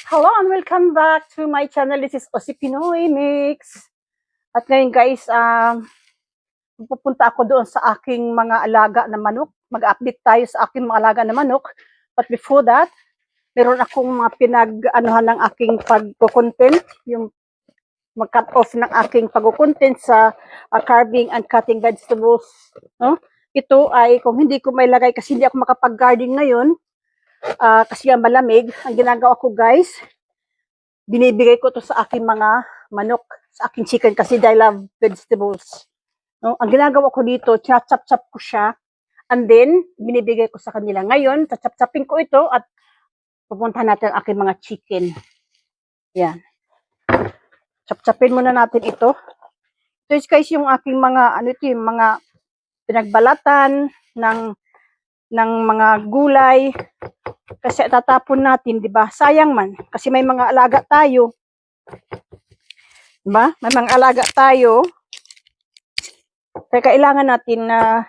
Hello and welcome back to my channel. This is Osi Pinoy Mix. At ngayon guys, pupunta ako doon sa aking mga alaga na manok. Mag-update tayo sa aking mga alaga na manok. But before that, meron akong mga pinag-anuhan ng aking pag-content. Yung mag-cut off ng aking pag-content sa carving and cutting vegetables. No? Ito ay, kung hindi ko may lagay kasi hindi ako makapag-garden ngayon, kasi ang malamig, ang ginagawa ko guys, binibigay ko to sa aking mga manok, sa aking chicken kasi I love vegetables. No? Ang ginagawa ko dito, chop-chop ko siya and then binibigay ko sa kanila. Ngayon, chop-chopin ko ito at pupuntahan natin ang aking mga chicken. Yan. Chop-chopin muna natin ito. Ito is guys yung aking mga yung mga pinagbalatan ng mga gulay kasi tatapon natin, 'di ba? Sayang man kasi may mga alaga tayo. 'Di ba? May mga alaga tayo. Kaya kailangan natin na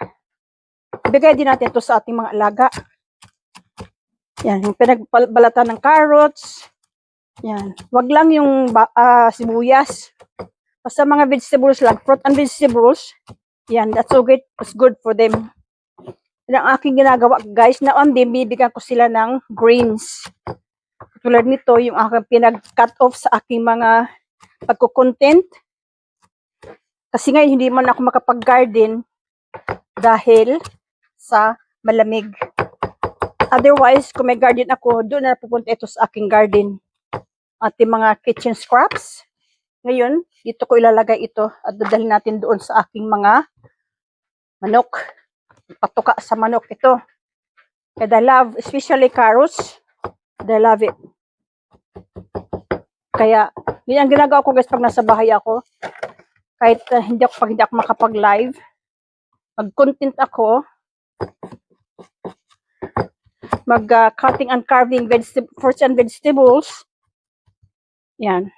ibigay din natin 'to sa ating mga alaga. Yan, yung pinagbalatan ng carrots. Yan. Wag lang yung sibuyas. Basta mga vegetables lang, fruit and vegetables. Yan, that's so good. It's good for them. Yan ang aking ginagawa, guys. Na on din, bibigyan ko sila ng greens. Tulad nito, yung aking pinag-cut off sa aking mga pagko-content. Kasi ngayon, hindi man ako makapag-garden dahil sa malamig. Otherwise, kung may garden ako, doon na pupunta ito sa aking garden. Ating mga kitchen scraps. Ngayon, dito ko ilalagay ito at dadalhin natin doon sa aking mga manok. Patuka sa manok ito. And I love, especially carrots. And I love it. Kaya, yun ang ginagawa ko guys pag nasa bahay ako. Kahit hindi ako makapag-live. Mag-content ako. Mag-cutting and carving fruits and vegetables. Yan.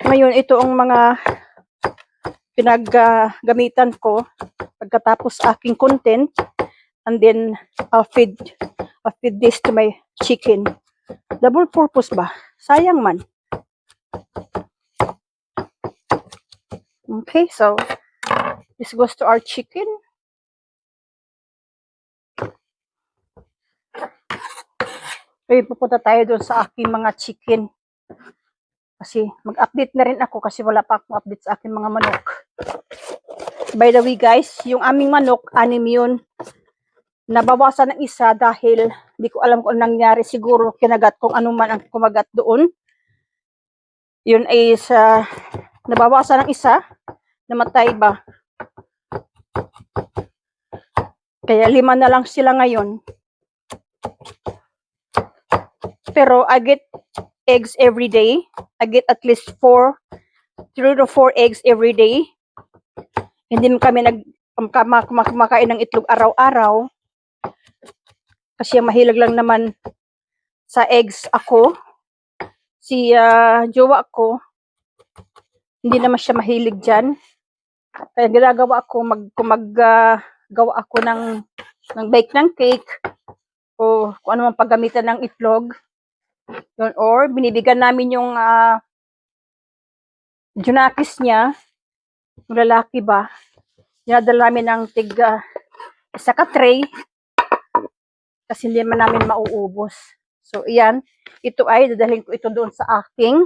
Ngayon, ito ang mga pinaggamitan ko pagkatapos aking content, and then I'll feed this to my chicken. Double purpose ba? Sayang man. Okay, so this goes to our chicken. Okay, pupunta tayo doon sa aking mga chicken. Kasi mag-update na rin ako kasi wala pa akong update sa aking mga manok. By the way guys, yung aming manok, 6 yun. Nabawasan ng isa dahil hindi ko alam kung nangyari. Siguro kinagat kung ano man ang kumagat doon. Yun ay nabawasan ng isa. Namatay ba? Kaya 5 na lang sila ngayon. Pero I get eggs every day. I get at least 3 to 4 eggs every day. Hindi kami kumakain ng itlog araw-araw. Kasi mahilig lang naman sa eggs ako. Si jowa ko, hindi naman siya mahilig dyan. Kaya ginagawa ko, gawa ako ng bake ng cake o kung ano man paggamitan ng itlog. Yun, or binibigyan namin yung junakis niya, yung lalaki ba, dinadala namin ng isa ka tray kasi hindi man namin mauubos. So, iyan. Ito ay, dadalhin ko ito doon sa aking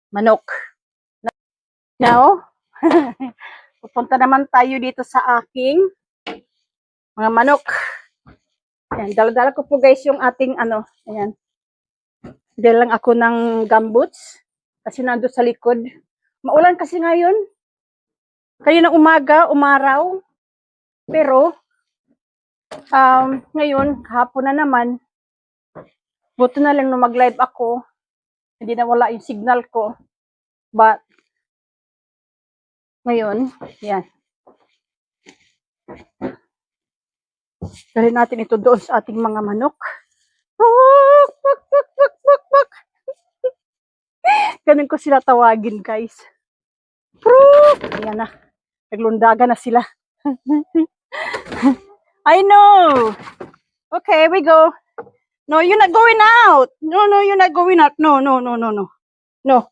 manok. Now, pupunta naman tayo dito sa aking mga manok. Ayan, dala-dala ko po guys yung ating ayan. Dala lang ako ng gumboots kasi nando sa likod. Maulan kasi ngayon. Kaninang umaga, umaraw. Pero, ngayon, hapon na naman. Buto na lang nung mag-live ako. Hindi na wala yung signal ko. But, ngayon, yan. Dali natin ito doon sa ating mga manok. Ganun ko sila tawagin, guys. Ayan na. Naglundaga na sila. I know. Okay, we go. No, you're not going out. No, no, you're not going out. No, no, no, no, no. No.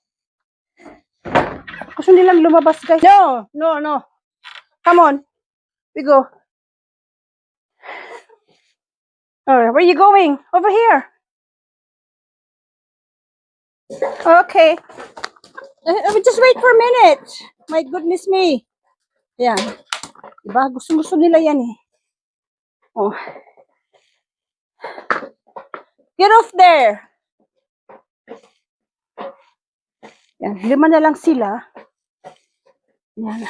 Gusto nilang lumabas, guys. No, no, no. Come on. We go. Alright, where are you going? Over here. Okay. Just wait for a minute. My goodness me. Yan. Diba? Gusto nila yan eh. Oh. Get off there. Yan. 5 na lang sila. Yan.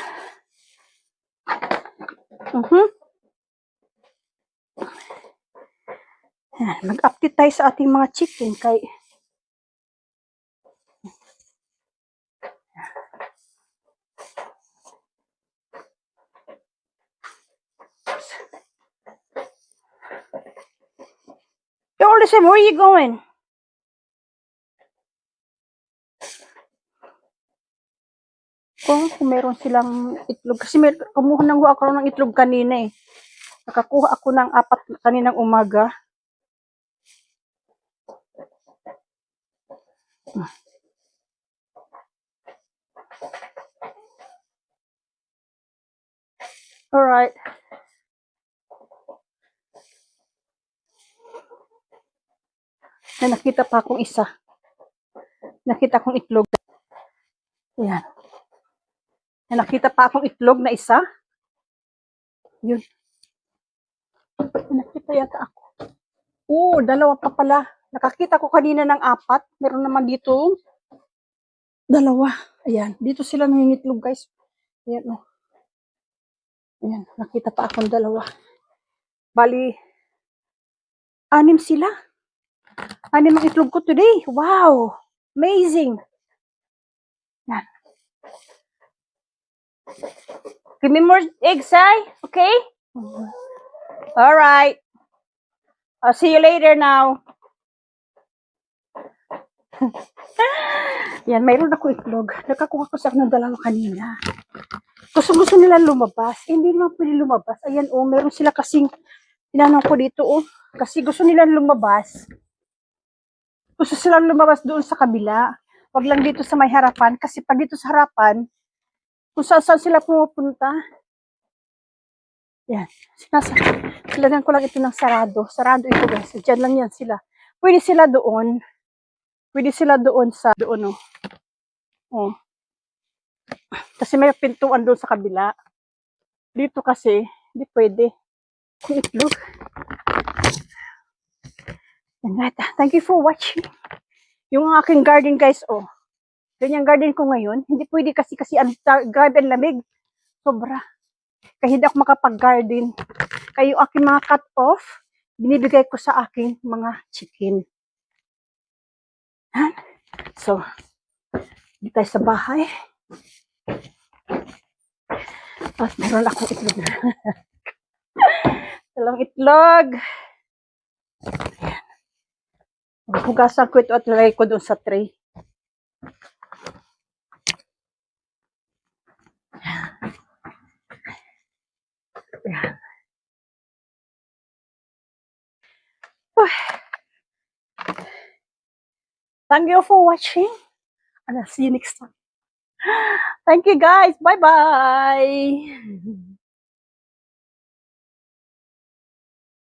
Yan. Mag-update tayo sa ating mga chicken kay Yo, listen, where are you going? Kung meron silang itlog. Kasi kumuha nang ako ng itlog kanina eh. Nakakuha ako ng 4 kaninang umaga. Alright. Nakita pa akong isa. Nakita akong itlog. Ayan. Nakita pa akong itlog na isa. Yun. Nakita yata ako. Oo, 2 pa pala. Nakakita ko kanina ng 4. Meron naman dito 2. Ayan. Dito sila nangingitlog, guys. Ayan, oh. Ayan. Nakita pa akong 2. Bali, 6 sila. 6 ang itlog ko today. Wow! Amazing! Yan. Give me more eggs, Sai. Okay? Alright. I'll see you later now. Yan, mayroon ako itlog. Nakakuha ko sa ng 2 kanina. Gusto nila lumabas. Hindi naman pwede lumabas. Ayan, oh, meron sila kasing tinanong ko dito, oh. Kasi gusto nila lumabas. Gusto silang lumabas doon sa kabila. Wag lang dito sa may harapan. Kasi pag dito sa harapan, kung saan sila pumupunta. Yan. Lagyan ko lang ito ng sarado. Sarado ito, guys. Diyan lang yan sila. Pwede sila doon. Pwede sila doon sa doon, oh. Oh. Kasi may pintuan doon sa kabila. Dito kasi, hindi pwede. Kung itlog. Thank you for watching. Yung aking garden, guys, oh. Ganyang garden ko ngayon. Hindi pwede kasi grabe ang lamig. Sobra. Kaya hindi ako makapag-garden. Kaya yung aking mga cut-off, binibigay ko sa aking mga chicken. Yan. So, dito tayo sa bahay. Tapos meron akong itlog. Talang itlog. Hugasan ko ito at lagay ko doon sa tray. Yan. Thank you for watching. And I'll see you next time. Thank you, guys. Bye-bye.